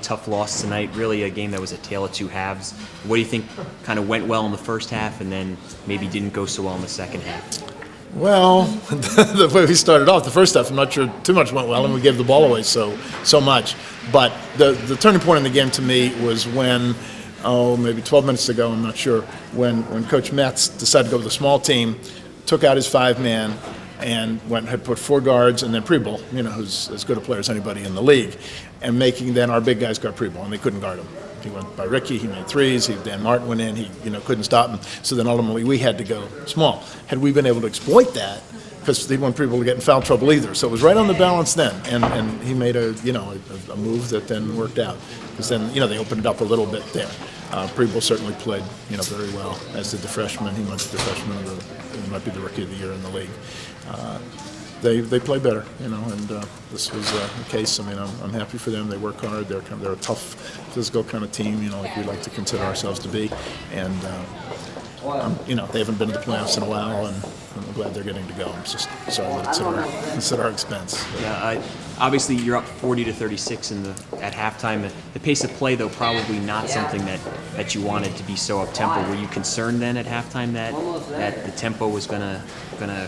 Tough loss tonight, really a game that was a tale of two halves. What do you think kind of went well in the first half and then maybe didn't go so well in the second half? Well, the way we started off, the first half, I'm not sure too much went well, and we gave the ball away so much. But the turning point in the game to me was when, maybe 12 minutes ago, I'm not sure, when Coach Metz decided to go with a small team, took out his 5-man, and had put 4 guards and then Preble, who's as good a player as anybody in the league, and making then our big guys guard Preble, and they couldn't guard him. He went by Ricky, he made threes, Dan Martin went in, he couldn't stop him. So then ultimately we had to go small. Had we been able to exploit that, because they didn't want Preble to get in foul trouble either. So it was right on the balance then, and he made a move that then worked out. Because then, they opened it up a little bit there. Preble certainly played, very well, as did the freshman. He might be the freshman he might be the rookie of the year in the league. They play better, and this was a case. I mean, I'm happy for them. They work hard. They're a tough, physical kind of team, like we like to consider ourselves to be. And they haven't been to the playoffs in a while, and I'm glad they're getting to go. I'm just sorry that it's at our expense. Yeah, obviously you're up 40-36 at halftime. The pace of play, though, probably not something that you wanted to be so up tempo. Were you concerned then at halftime that the tempo was gonna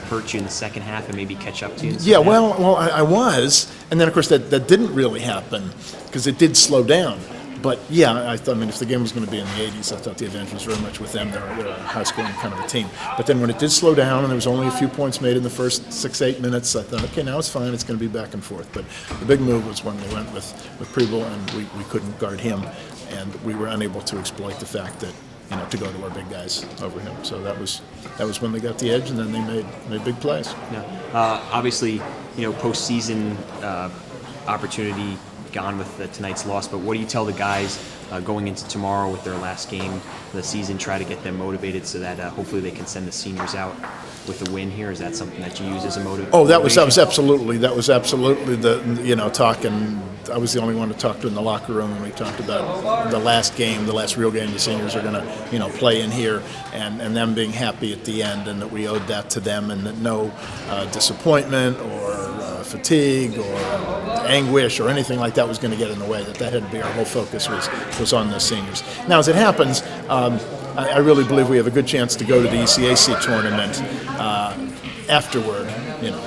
hurt you in the second half and maybe catch up to you? In the second half? Well, I was, and then of course that didn't really happen because it did slow down. But yeah, I thought, if the game was going to be in the 80s, I thought the advantage was very much with them. They're a high-scoring kind of a team. But then when it did slow down and there was only a few points made in the first 6-8 minutes, I thought, okay, now it's fine. It's going to be back and forth. But the big move was when they went with Preble, and we couldn't guard him, and we were unable to exploit the fact that to go to our big guys over him. So that was when they got the edge, and then they made big plays. Yeah. Obviously, postseason opportunity gone with tonight's loss, but what do you tell the guys going into tomorrow with their last game of the season, try to get them motivated so that hopefully they can send the seniors out with a win here? Is that something that you use as a motivation? Oh, that was absolutely the talk, and I was the only one to talk to in the locker room when we talked about the last real game the seniors are going to play in here, and them being happy at the end, and that we owed that to them, and that no disappointment or fatigue or anguish or anything like that was going to get in the way. That had to be our whole focus was on the seniors. Now, as it happens, I really believe we have a good chance to go to the ECAC tournament afterward.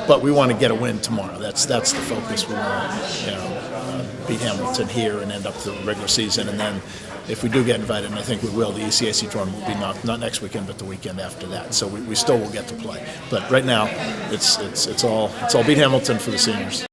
But we want to get a win tomorrow. That's the focus. We want to beat Hamilton here and end up the regular season, and then if we do get invited, and I think we will, the ECAC tournament will be not next weekend, but the weekend after that. So we still will get to play. But right now, it's all beat Hamilton for the seniors.